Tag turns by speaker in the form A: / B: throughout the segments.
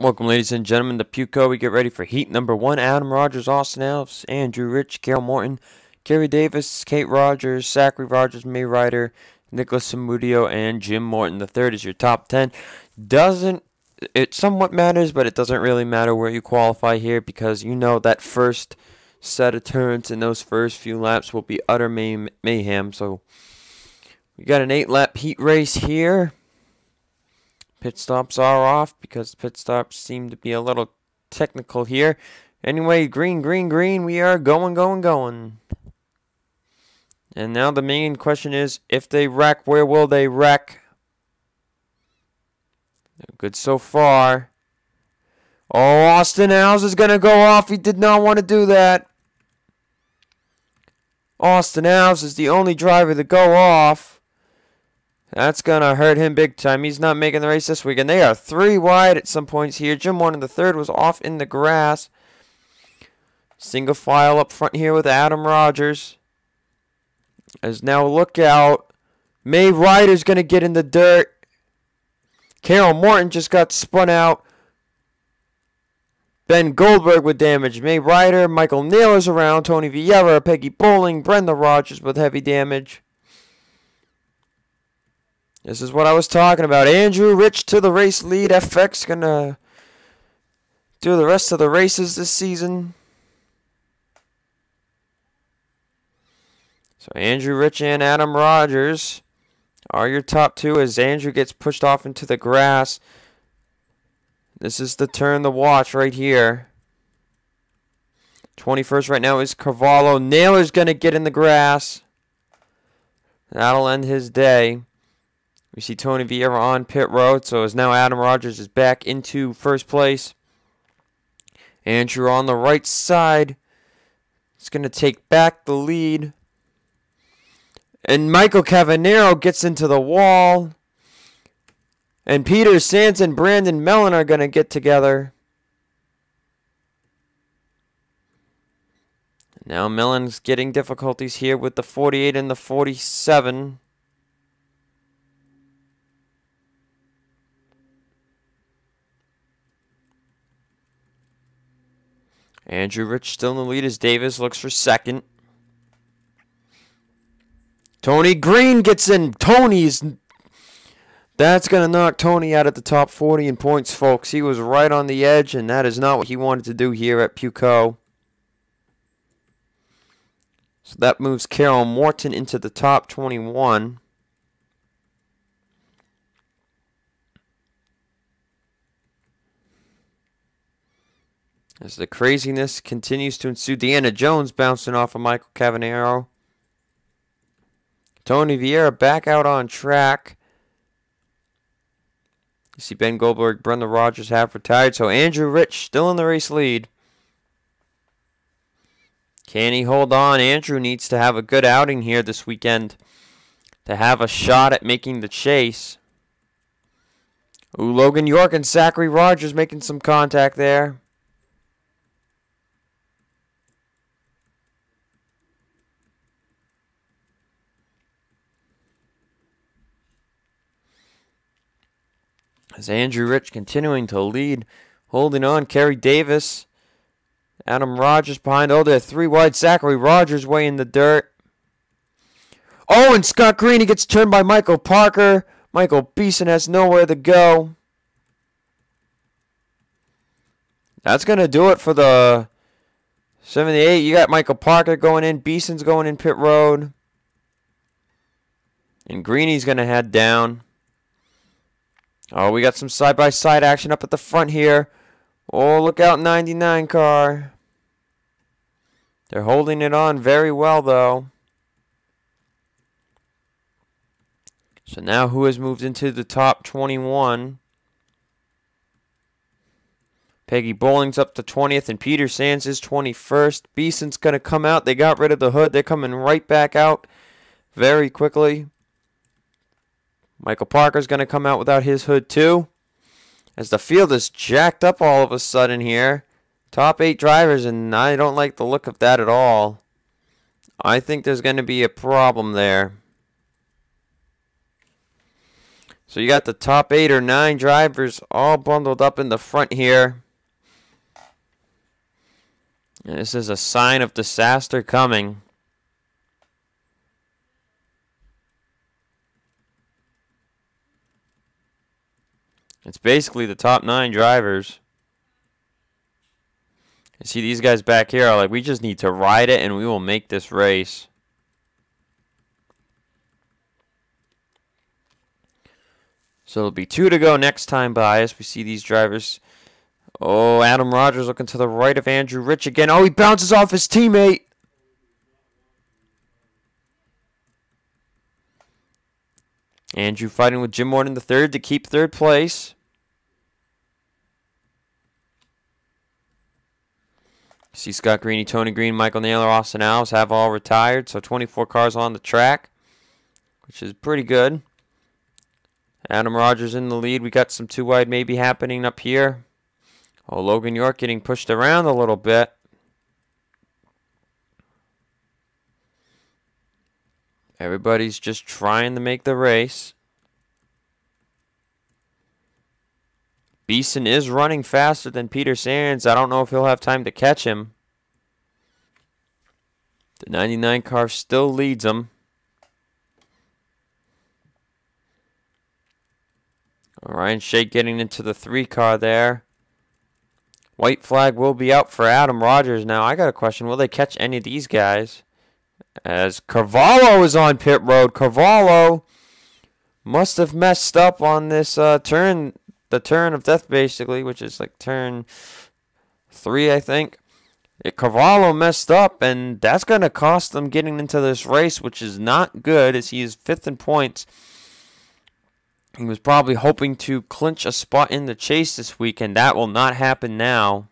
A: Welcome, ladies and gentlemen, to Pukekohe. We get ready for heat number 1. Adam Rogers, Austin Alves, Andrew Rich, Carol Morton, Kerry Davis, Kate Rogers, Zachary Rogers, May Ryder, Nicholas Samudio, and Jim Morton. The third is your top 10. It somewhat matters, but it doesn't really matter where you qualify here because you know that first set of turns and those first few laps will be utter mayhem. So we got an 8-lap heat race here. Pit stops are off because pit stops seem to be a little technical here. Anyway, green, green, green. We are going. And now the main question is, if they wreck, where will they wreck? Good so far. Oh, Austin Alves is going to go off. He did not want to do that. Austin Alves is the only driver to go off. That's going to hurt him big time. He's not making the race this week. And they are 3 wide at some points here. Jim Morton, the third, was off in the grass. Single file up front here with Adam Rogers. As now look out. May Ryder's going to get in the dirt. Carol Morton just got spun out. Ben Goldberg with damage. May Ryder, Michael Naylor's around. Tony Vieira, Peggy Bowling, Brenda Rogers with heavy damage. This is what I was talking about. Andrew Rich to the race lead. FX going to do the rest of the races this season. So Andrew Rich and Adam Rogers are your top 2 as Andrew gets pushed off into the grass. This is the turn to watch right here. 21st right now is Carvalho. Naylor's going to get in the grass. That'll end his day. We see Tony Vieira on pit road, so as now Adam Rogers is back into first place. Andrew on the right side is going to take back the lead. And Michael Cavanero gets into the wall. And Peter Sands and Brandon Mellon are going to get together. Now Mellon's getting difficulties here with the 48 and the 47. Andrew Rich still in the lead as Davis looks for second. Tony Green gets in. That's going to knock Tony out of the top 40 in points, folks. He was right on the edge, and that is not what he wanted to do here at Pukekohe. So that moves Carol Morton into the top 21. As the craziness continues to ensue, Deanna Jones bouncing off of Michael Cavanero. Tony Vieira back out on track. You see Ben Goldberg, Brenda Rogers half retired. So Andrew Rich still in the race lead. Can he hold on? Andrew needs to have a good outing here this weekend to have a shot at making the chase. Ooh, Logan York and Zachary Rogers making some contact there. As Andrew Rich continuing to lead, holding on, Kerry Davis, Adam Rogers behind. Oh, they're 3 wide. Zachary Rogers way in the dirt. Oh, and Scott Green, he gets turned by Michael Parker. Michael Beeson has nowhere to go. That's going to do it for the 78. You got Michael Parker going in. Beeson's going in pit road. And Greeny's going to head down. Oh, we got some side-by-side action up at the front here. Oh, look out, 99 car. They're holding it on very well, though. So now who has moved into the top 21? Peggy Bowling's up to 20th, and Peter Sands is 21st. Beeson's going to come out. They got rid of the hood. They're coming right back out very quickly. Michael Parker's going to come out without his hood too. As the field is jacked up all of a sudden here. Top 8 drivers, and I don't like the look of that at all. I think there's going to be a problem there. So you got the top 8 or 9 drivers all bundled up in the front here. And this is a sign of disaster coming. It's basically the top 9 drivers. You see these guys back here are like, we just need to ride it and we will make this race. So it'll be 2 to go next time by as we see these drivers. Oh, Adam Rogers looking to the right of Andrew Rich again. Oh, he bounces off his teammate. Andrew fighting with Jim Morton III to keep 3rd place. See Scott Greeny, Tony Green, Michael Naylor, Austin Alves have all retired. So 24 cars on the track, which is pretty good. Adam Rogers in the lead. We got some 2 wide maybe happening up here. Oh, Logan York getting pushed around a little bit. Everybody's just trying to make the race. Beeson is running faster than Peter Sands. I don't know if he'll have time to catch him. The 99 car still leads him. Ryan Shea getting into the 3 car there. White flag will be out for Adam Rogers. Now, I got a question. Will they catch any of these guys? As Carvalho is on pit road. Carvalho must have messed up on this turn. The turn of death, basically, which is like turn 3, I think. Carvalho messed up, and that's going to cost them getting into this race, which is not good as he is 5th in points. He was probably hoping to clinch a spot in the chase this week, and that will not happen now.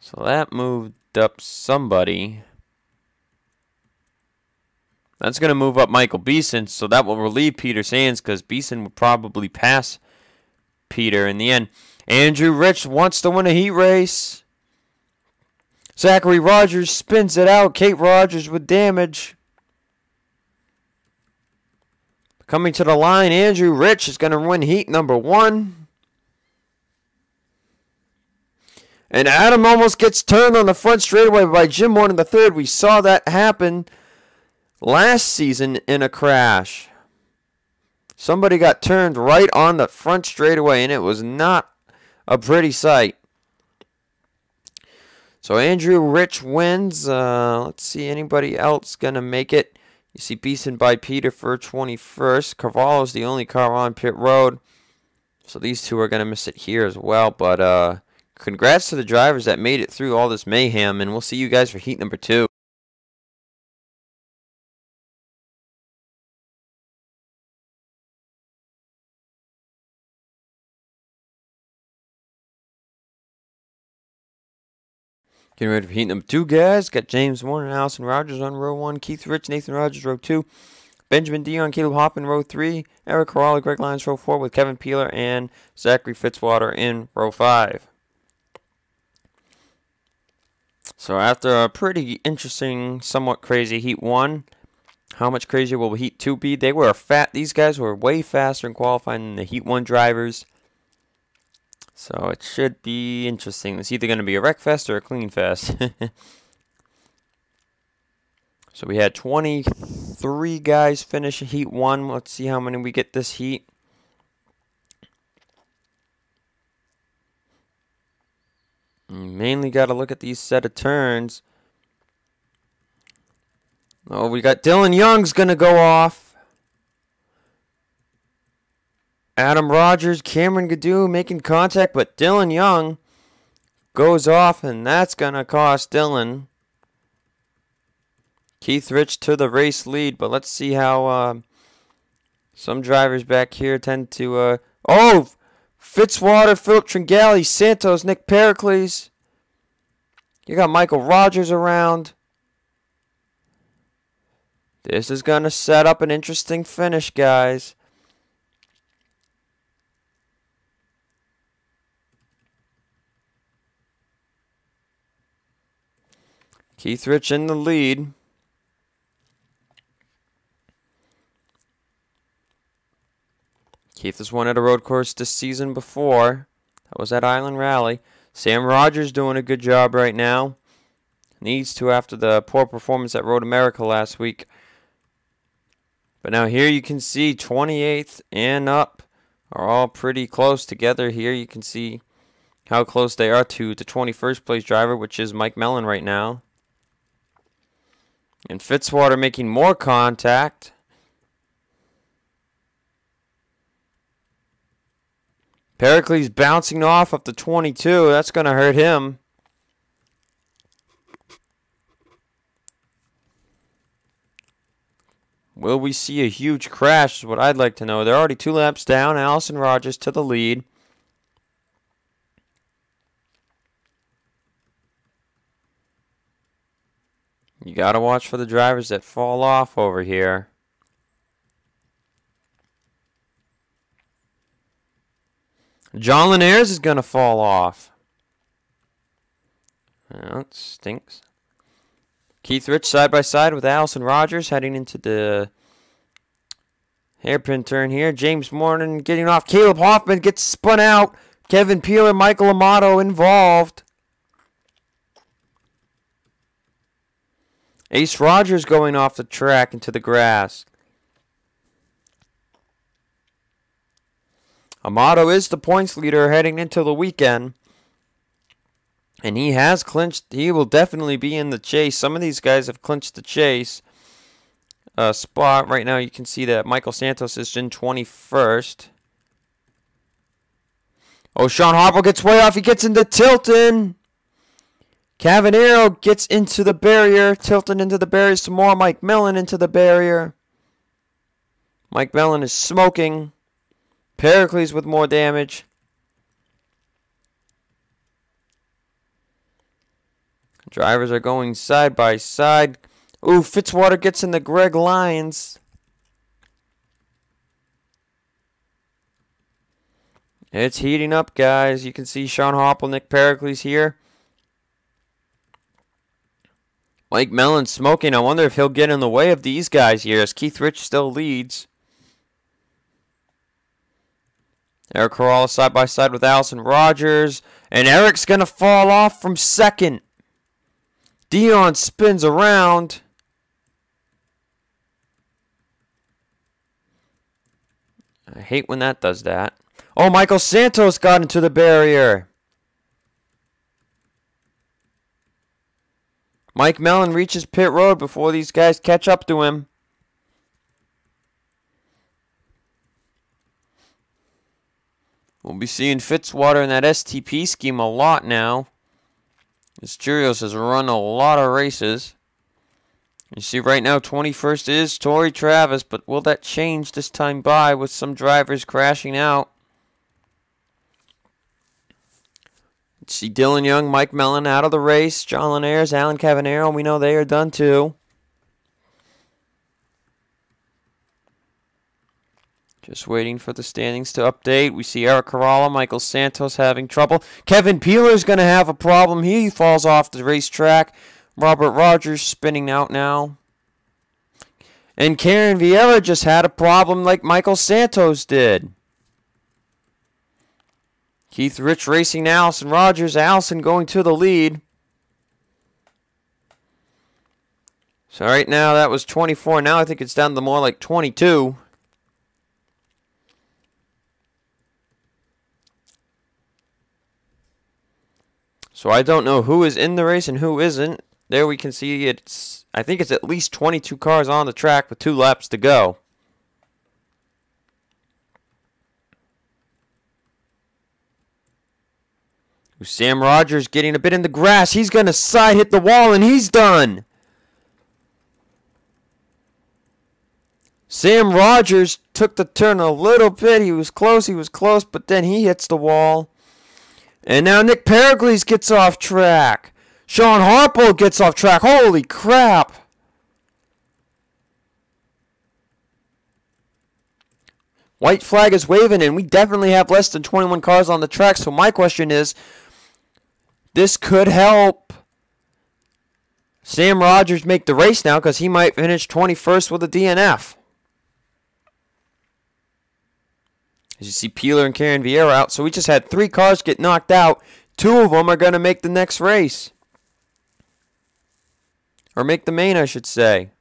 A: So that moved up somebody. That's going to move up Michael Beeson, so that will relieve Peter Sands because Beeson would probably pass Peter in the end. Andrew Rich wants to win a heat race. Zachary Rogers spins it out. Kate Rogers with damage. Coming to the line, Andrew Rich is going to win heat number 1. And Adam almost gets turned on the front straightaway by Jim Morton III. We saw that happen last season in a crash. Somebody got turned right on the front straightaway, and it was not a pretty sight. So Andrew Rich wins. Let's see, anybody else going to make it? You see Beeson by Peter for 21st. Carvalho's the only car on pit road. So these 2 are going to miss it here as well. But congrats to the drivers that made it through all this mayhem. And we'll see you guys for heat number 2. Getting ready for heat number 2, guys. Got James Warner and Allison Rogers on row 1. Keith Rich, Nathan Rogers, row 2. Benjamin Dion, Caleb Hoffman, row 3. Eric Corrali, Greg Lyons, row 4, with Kevin Peeler and Zachary Fitzwater in row 5. So after a pretty interesting, somewhat crazy heat 1, how much crazier will heat 2 be? They were these guys were way faster in qualifying than the heat 1 drivers. So it should be interesting. It's either going to be a wreck fest or a clean fest. So we had 23 guys finish heat 1. Let's see how many we get this heat. Mainly got to look at these set of turns. Oh, we got Dylan Young's going to go off. Adam Rogers, Cameron Gadoo making contact, but Dylan Young goes off, and that's going to cost Dylan. Keith Rich to the race lead, but let's see how some drivers back here tend to... oh! Fitzwater, Philip Tringali, Santos, Nick Pericles. You got Michael Rogers around. This is going to set up an interesting finish, guys. Keith Rich in the lead. Keith has won at a road course this season before. That was at Island Rally. Sam Rogers doing a good job right now. Needs to after the poor performance at Road America last week. But now here you can see 28th and up are all pretty close together here. You can see how close they are to the 21st place driver, which is Mike Mellon right now. And Fitzwater making more contact. Pericles bouncing off up to 22. That's going to hurt him. Will we see a huge crash is what I'd like to know. They're already 2 laps down. Allison Rogers to the lead. You got to watch for the drivers that fall off over here. John Linares is going to fall off. That stinks. Keith Rich side by side with Allison Rogers heading into the hairpin turn here. James Morton getting off. Caleb Hoffman gets spun out. Kevin Peeler, Michael Amato involved. Ace Rogers going off the track into the grass. Amato is the points leader heading into the weekend. And he has clinched. He will definitely be in the chase. Some of these guys have clinched the chase spot. Right now you can see that Michael Santos is in 21st. Oh, Sean Harper gets way off. He gets into Tilton. Cavanero gets into the barrier. Tilton into the barrier some more. Mike Mellon into the barrier. Mike Mellon is smoking. Pericles with more damage. Drivers are going side by side. Ooh, Fitzwater gets into Greg Lyons. It's heating up, guys. You can see Sean Hoppel, Nick Pericles here. Mike Mellon smoking. I wonder if he'll get in the way of these guys here as Keith Rich still leads. Eric Corrales side by side with Allison Rogers. And Eric's going to fall off from second. Dion spins around. I hate when that does that. Oh, Michael Santos got into the barrier. Mike Mellon reaches pit road before these guys catch up to him. We'll be seeing Fitzwater in that STP scheme a lot now. Mysterios has run a lot of races. You see right now 21st is Torrey Travis, but will that change this time by with some drivers crashing out? Let's see Dylan Young, Mike Mellon out of the race. John Linares, Alan Cavanero, we know they are done too. Just waiting for the standings to update. We see Eric Corrales, Michael Santos having trouble. Kevin Peeler's going to have a problem. He falls off the racetrack. Robert Rogers spinning out now. And Karen Vieira just had a problem like Michael Santos did. Keith Rich racing Allison Rogers. Allison going to the lead. So right now that was 24. Now I think it's down to more like 22. So I don't know who is in the race and who isn't. There we can see it's, I think it's at least 22 cars on the track with 2 laps to go. Sam Rogers getting a bit in the grass. He's going to side hit the wall and he's done. Sam Rogers took the turn a little bit. He was close, but then he hits the wall. And now Nick Pericles gets off track. Sean Harpo gets off track. Holy crap. White flag is waving, and we definitely have less than 21 cars on the track. So my question is, this could help Sam Rogers make the race now because he might finish 21st with a DNF. As you see, Peeler and Karen Vieira out. So we just had 3 cars get knocked out. 2 of them are going to make the next race. Or make the main, I should say.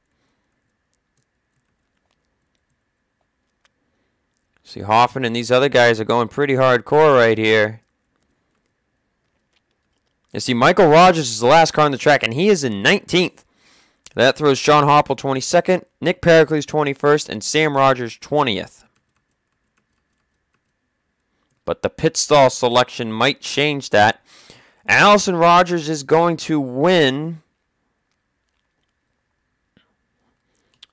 A: See, Hoffman and these other guys are going pretty hardcore right here. You see, Michael Rogers is the last car on the track, and he is in 19th. That throws Sean Hoppel 22nd, Nick Pericles 21st, and Sam Rogers 20th. But the pit stall selection might change that. Allison Rogers is going to win.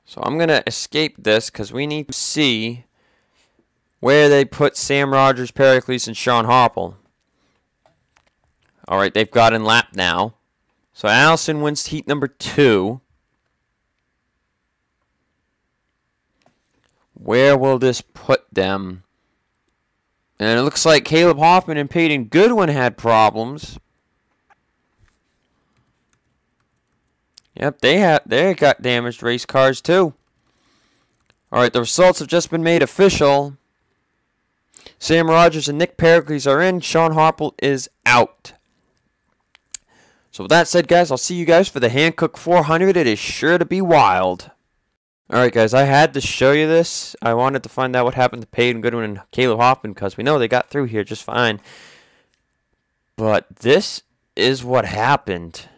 A: So I'm going to escape this because we need to see where they put Sam Rogers, Pericles, and Sean Hoppel. Alright, they've got in lap now. So Allison wins heat number 2. Where will this put them? And it looks like Caleb Hoffman and Peyton Goodwin had problems. Yep, they got damaged race cars too. Alright, the results have just been made official. Sam Rogers and Nick Pericles are in. Sean Hoppel is out. So with that said, guys, I'll see you guys for the Hankook 400. It is sure to be wild. Alright, guys, I had to show you this. I wanted to find out what happened to Peyton Goodwin and Caleb Hoffman because we know they got through here just fine. But this is what happened.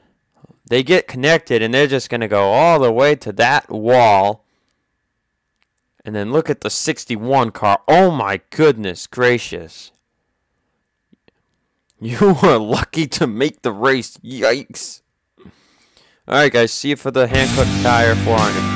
A: They get connected, and they're just going to go all the way to that wall. And then look at the 61 car. Oh, my goodness gracious. You were lucky to make the race. Yikes. Alright, guys. See you for the Hankook Tire 400.